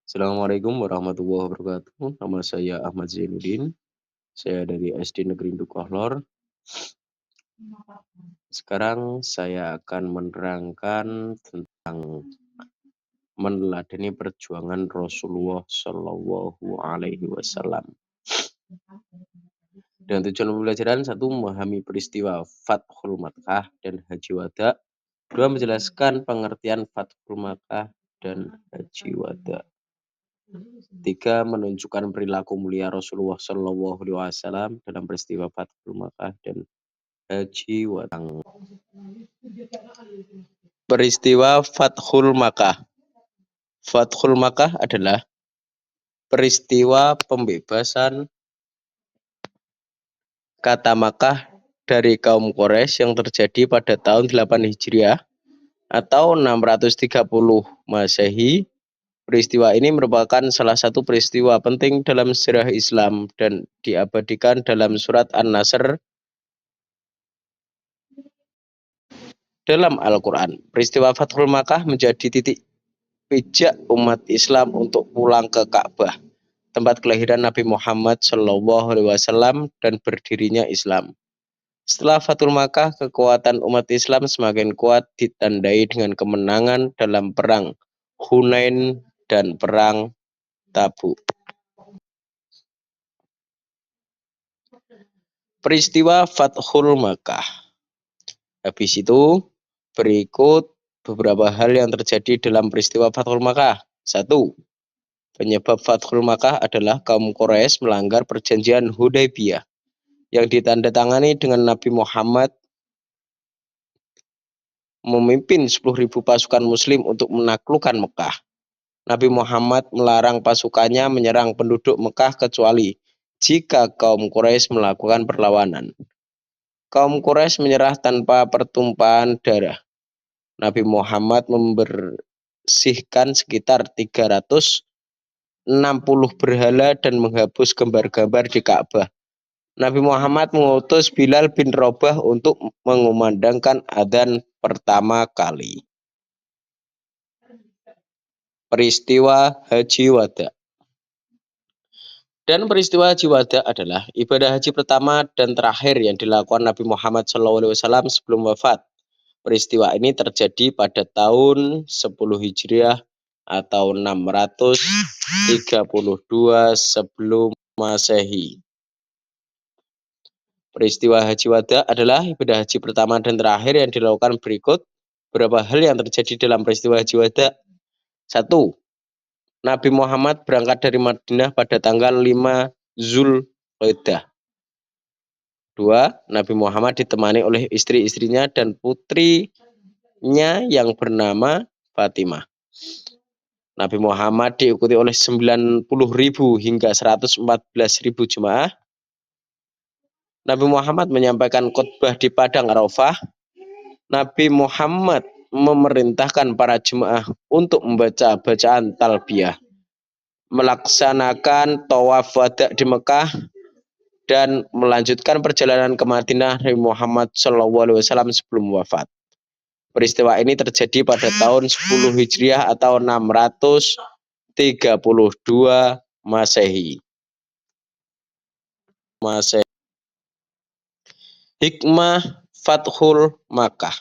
Assalamualaikum warahmatullahi wabarakatuh. Nama saya Ahmad Zainuddin. Saya dari SD Negeri Dukuhlor. Sekarang saya akan menerangkan tentang meneladani perjuangan Rasulullah Shallallahu Alaihi Wasallam. Dengan tujuan pembelajaran, satu, memahami peristiwa Fathul Makkah dan Haji Wada. Dua, menjelaskan pengertian Fathul Makkah dan Haji Wada. Tiga, menunjukkan perilaku mulia Rasulullah Shallallahu Alaihi Wasallam dalam peristiwa Fathul Makkah dan Haji Wada. Peristiwa Fathul Makkah. Fathul Makkah adalah peristiwa pembebasan kata Makkah dari kaum Quraisy yang terjadi pada tahun 8 Hijriah atau 630 Masehi. Peristiwa ini merupakan salah satu peristiwa penting dalam sejarah Islam dan diabadikan dalam surat An-Nasr dalam Al-Quran. Peristiwa Fathul Makkah menjadi titik pijak umat Islam untuk pulang ke Ka'bah, tempat kelahiran Nabi Muhammad SAW dan berdirinya Islam. Setelah Fathul Makkah, kekuatan umat Islam semakin kuat ditandai dengan kemenangan dalam perang Hunain dan perang Tabuk. Peristiwa Fathul Makkah. Habis itu berikut beberapa hal yang terjadi dalam peristiwa Fathul Makkah. 1. Penyebab Fathul Makkah adalah kaum Quraisy melanggar perjanjian Hudaybiyah yang ditandatangani dengan Nabi Muhammad memimpin 10.000 pasukan muslim untuk menaklukkan Mekah. Nabi Muhammad melarang pasukannya menyerang penduduk Mekah kecuali jika kaum Quraisy melakukan perlawanan. Kaum Quraisy menyerah tanpa pertumpahan darah. Nabi Muhammad membersihkan sekitar 360 berhala dan menghapus gambar-gambar di Ka'bah. Nabi Muhammad mengutus Bilal bin Rabah untuk mengumandangkan adzan pertama kali. Peristiwa Haji Wada. Dan peristiwa Haji Wada adalah ibadah haji pertama dan terakhir yang dilakukan Nabi Muhammad SAW sebelum wafat. Peristiwa ini terjadi pada tahun 10 Hijriah atau 632 sebelum Masehi. Peristiwa Haji Wada adalah ibadah haji pertama dan terakhir yang dilakukan berikut beberapa hal yang terjadi dalam peristiwa Haji Wada. 1. Nabi Muhammad berangkat dari Madinah pada tanggal 5 Zulqa'dah. 2. Nabi Muhammad ditemani oleh istri-istrinya dan putrinya yang bernama Fatimah. Nabi Muhammad diikuti oleh 90.000 hingga 114.000 jemaah. Nabi Muhammad menyampaikan khutbah di Padang Arafah. Nabi Muhammad memerintahkan para jemaah untuk membaca bacaan talbiyah, melaksanakan tawaf wada di Mekah, dan melanjutkan perjalanan ke Madinah Nabi Muhammad SAW sebelum wafat. Peristiwa ini terjadi pada tahun 10 Hijriah atau 632 Masehi. Hikmah Fathul Makkah.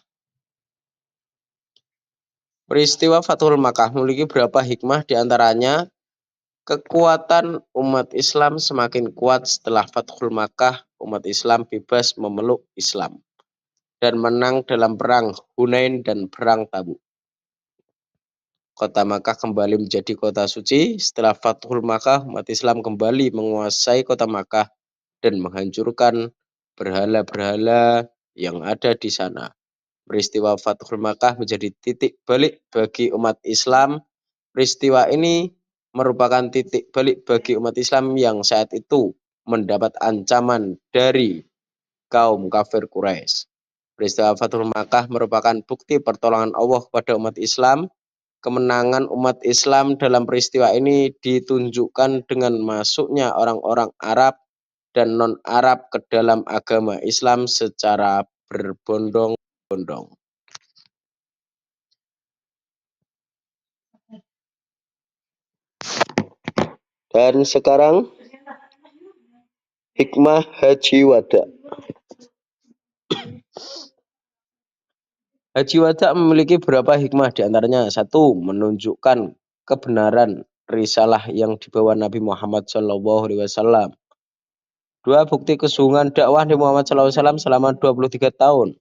Peristiwa Fathul Makkah memiliki beberapa hikmah, diantaranya kekuatan umat Islam semakin kuat setelah Fathul Makkah. Umat Islam bebas memeluk Islam dan menang dalam perang Hunain dan perang Tabuk. Kota Makkah kembali menjadi kota suci. Setelah Fathul Makkah, umat Islam kembali menguasai kota Makkah dan menghancurkan berhala-berhala yang ada di sana. Peristiwa Fathul Makkah menjadi titik balik bagi umat Islam. Peristiwa ini merupakan titik balik bagi umat Islam yang saat itu mendapat ancaman dari kaum kafir Quraisy. Peristiwa Fathul Makkah merupakan bukti pertolongan Allah kepada umat Islam. Kemenangan umat Islam dalam peristiwa ini ditunjukkan dengan masuknya orang-orang Arab dan non-Arab ke dalam agama Islam secara berbondong-bondong. Dan sekarang hikmah Haji Wada. Haji Wada memiliki beberapa hikmah, diantaranya satu, menunjukkan kebenaran risalah yang dibawa Nabi Muhammad SAW. Dua, bukti kesungguhan dakwah Nabi Muhammad SAW selama 23 tahun.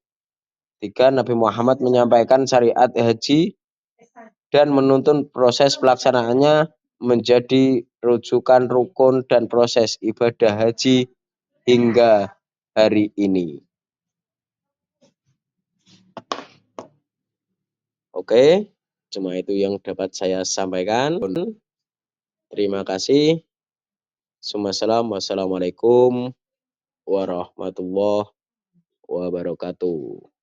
Tiga, Nabi Muhammad menyampaikan syariat haji dan menuntun proses pelaksanaannya menjadi rujukan rukun dan proses ibadah haji hingga hari ini. Oke, cuma itu yang dapat saya sampaikan. Terima kasih. Wassalamualaikum warahmatullahi wabarakatuh.